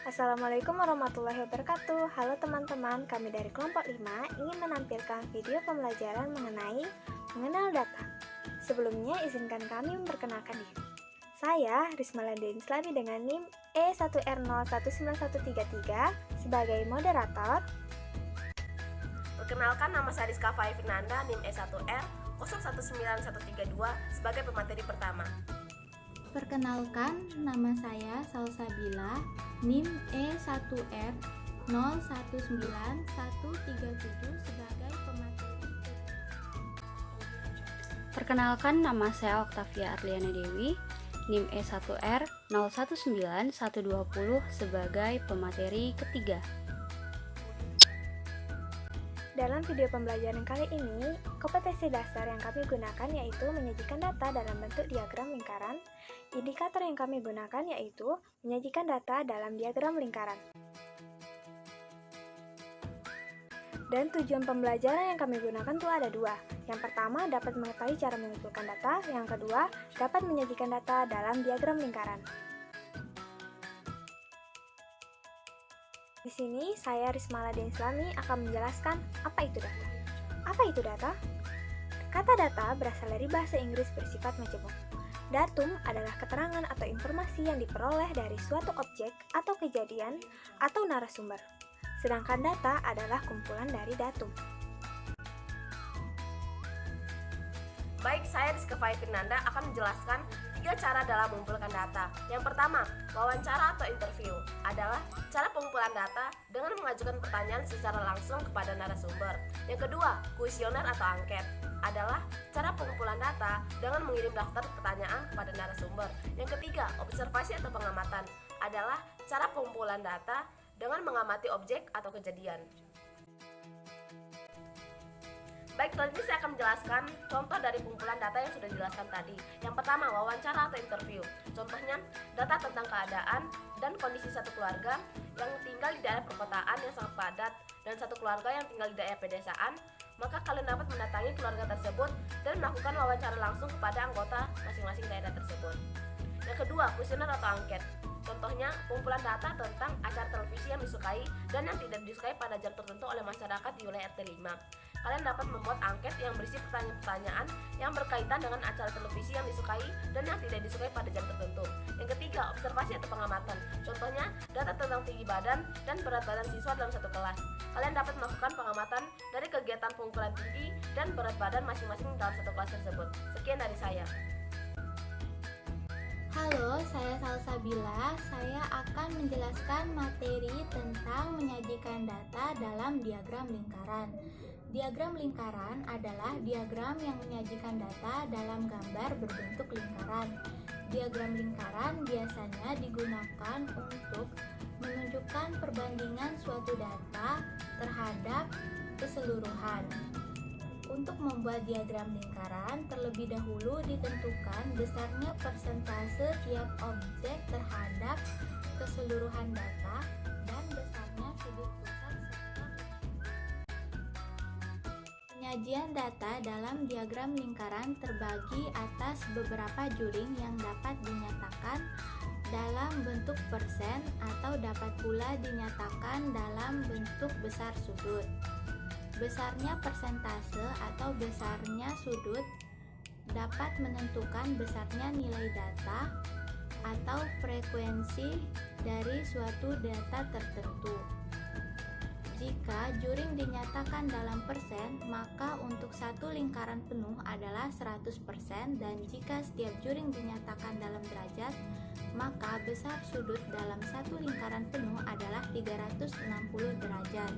Assalamualaikum warahmatullahi wabarakatuh. Halo teman-teman, kami dari kelompok 5 ingin menampilkan video pembelajaran mengenai mengenal data. Sebelumnya izinkan kami memperkenalkan diri. Saya Rismala Dein Islami dengan NIM E1R019133 sebagai moderator. Perkenalkan, nama saya Rizka Fai Fernanda, NIM E1R019132 sebagai pemateri pertama. Perkenalkan, nama saya Salsabila, NIM E1R019137 sebagai pemateri. Perkenalkan, nama saya Oktavia Arliana Dewi, NIM E1R019120 sebagai pemateri ketiga. Dalam video pembelajaran kali ini, kompetensi dasar yang kami gunakan yaitu menyajikan data dalam bentuk diagram lingkaran. Indikator yang kami gunakan yaitu menyajikan data dalam diagram lingkaran. Dan tujuan pembelajaran yang kami gunakan itu ada dua. Yang pertama, dapat mengetahui cara mengumpulkan data. Yang kedua, dapat menyajikan data dalam diagram lingkaran. Di sini, saya Rismala Dein Islami akan menjelaskan apa itu data. Apa itu data? Kata data berasal dari bahasa Inggris bersifat majemuk. Datum adalah keterangan atau informasi yang diperoleh dari suatu objek atau kejadian atau narasumber. Sedangkan data adalah kumpulan dari datum. Baik, saya Rizka Fai Fernanda akan menjelaskan 3 cara dalam mengumpulkan data. Yang pertama, wawancara atau interview adalah cara pengumpulan data dengan mengajukan pertanyaan secara langsung kepada narasumber. Yang kedua, kuesioner atau angket adalah cara pengumpulan data dengan mengirim daftar pertanyaan kepada narasumber. Yang ketiga, observasi atau pengamatan adalah cara pengumpulan data dengan mengamati objek atau kejadian. Baik, selanjutnya saya akan menjelaskan contoh dari pengumpulan data yang sudah dijelaskan tadi. Yang pertama, wawancara atau interview. Contohnya, data tentang keadaan dan kondisi satu keluarga yang tinggal di daerah perkotaan yang sangat padat dan satu keluarga yang tinggal di daerah pedesaan. Maka kalian dapat mendatangi keluarga tersebut dan melakukan wawancara langsung kepada anggota masing-masing daerah tersebut. Yang kedua, kuesioner atau angket. Contohnya, pengumpulan data tentang acara televisi yang disukai dan yang tidak disukai pada jam tertentu oleh masyarakat di wilayah RT 5. Kalian dapat membuat angket yang berisi pertanyaan-pertanyaan yang berkaitan dengan acara televisi yang disukai dan yang tidak disukai pada jam tertentu. Yang ketiga, observasi atau pengamatan. Contohnya, data tentang tinggi badan dan berat badan siswa dalam satu kelas. Kalian dapat melakukan pengamatan dari kegiatan pengumpulan tinggi dan berat badan masing-masing dalam satu kelas tersebut. Sekian dari saya. Halo, saya Salsabila. Saya akan menjelaskan materi tentang menyajikan data dalam diagram lingkaran. Diagram lingkaran adalah diagram yang menyajikan data dalam gambar berbentuk lingkaran. Diagram lingkaran biasanya digunakan untuk menunjukkan perbandingan suatu data terhadap keseluruhan. Untuk membuat diagram lingkaran, terlebih dahulu ditentukan besarnya persentase tiap objek terhadap keseluruhan data dan besarnya sudut pusat serta penyajian data dalam diagram lingkaran terbagi atas beberapa juring yang dapat dinyatakan dalam bentuk persen atau dapat pula dinyatakan dalam bentuk besar sudut. Besarnya persentase atau besarnya sudut dapat menentukan besarnya nilai data atau frekuensi dari suatu data tertentu. Jika juring dinyatakan dalam persen, maka untuk satu lingkaran penuh adalah 100% dan jika setiap juring dinyatakan dalam derajat, maka besar sudut dalam satu lingkaran penuh adalah 360 derajat.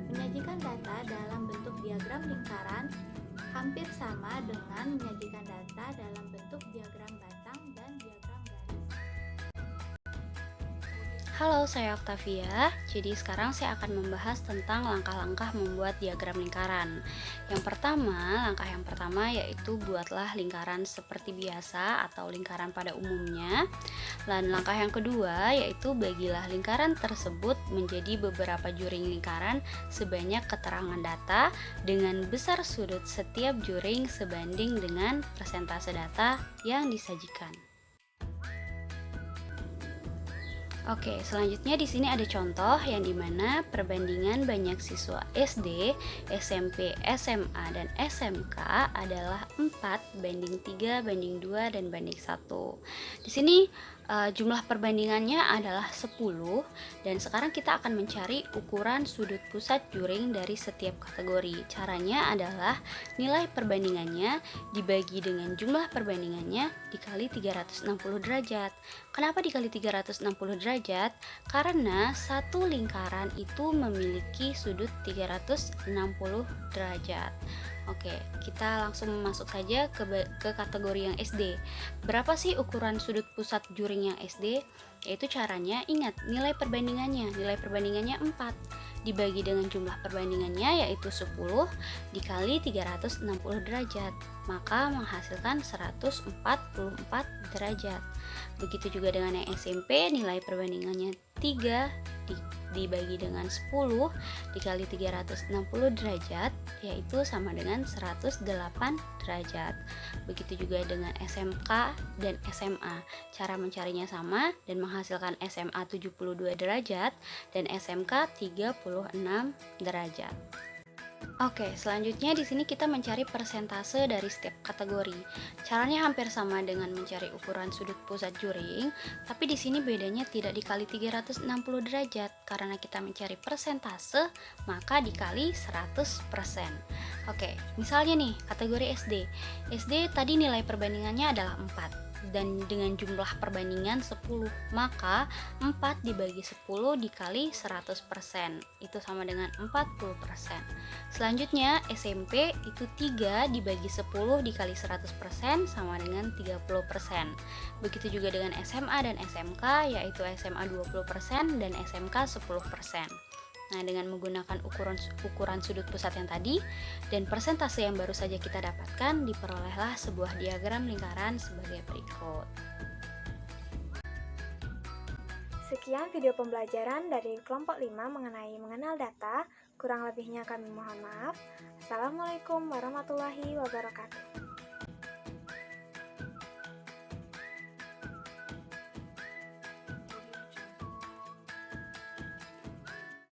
Menyajikan data dalam bentuk diagram lingkaran hampir sama dengan menyajikan data dalam bentuk diagram batang dan diagram garis. Halo, saya Oktavia. Jadi sekarang saya akan membahas tentang langkah-langkah membuat diagram lingkaran. Langkah yang pertama yaitu buatlah lingkaran seperti biasa atau lingkaran pada umumnya. Dan langkah yang kedua yaitu bagilah lingkaran tersebut menjadi beberapa juring lingkaran sebanyak keterangan data dengan besar sudut setiap juring sebanding dengan persentase data yang disajikan. Oke, selanjutnya di sini ada contoh yang dimana perbandingan banyak siswa SD, SMP, SMA, dan SMK adalah 4:3:2 dan banding 1. Di sini jumlah perbandingannya adalah 10 dan sekarang kita akan mencari ukuran sudut pusat juring dari setiap kategori. Caranya adalah nilai perbandingannya dibagi dengan jumlah perbandingannya dikali 360 derajat. Kenapa dikali 360 derajat? Karena satu lingkaran itu memiliki sudut 360 derajat. Oke, kita langsung masuk saja ke kategori yang SD. Berapa sih ukuran sudut pusat juring yang SD? Yaitu caranya, ingat nilai perbandingannya. Nilai perbandingannya 4 dibagi dengan jumlah perbandingannya yaitu 10 dikali 360 derajat. Maka menghasilkan 144 derajat. Begitu juga dengan yang SMP, nilai perbandingannya 3 dibagi dengan 10 dikali 360 derajat yaitu sama dengan 108 derajat. Begitu juga dengan SMK dan SMA. Cara mencarinya sama dan menghasilkan SMA 72 derajat dan SMK 36 derajat. Oke, selanjutnya di sini kita mencari persentase dari setiap kategori. Caranya hampir sama dengan mencari ukuran sudut pusat juring, tapi di sini bedanya tidak dikali 360 derajat. Karena kita mencari persentase, maka dikali 100%. Oke, misalnya nih, kategori SD. SD tadi nilai perbandingannya adalah 4. Dan dengan jumlah perbandingan 10, maka 4 dibagi 10 dikali 100%, itu sama dengan 40%. Selanjutnya SMP itu 3 dibagi 10 dikali 100% sama dengan 30%. Begitu juga dengan SMA dan SMK, yaitu SMA 20% dan SMK 10%. Nah, dengan menggunakan ukuran sudut pusat yang tadi dan persentase yang baru saja kita dapatkan, diperolehlah sebuah diagram lingkaran sebagai berikut. Sekian video pembelajaran dari kelompok 5 mengenai mengenal data. Kurang lebihnya kami mohon maaf. Assalamualaikum warahmatullahi wabarakatuh.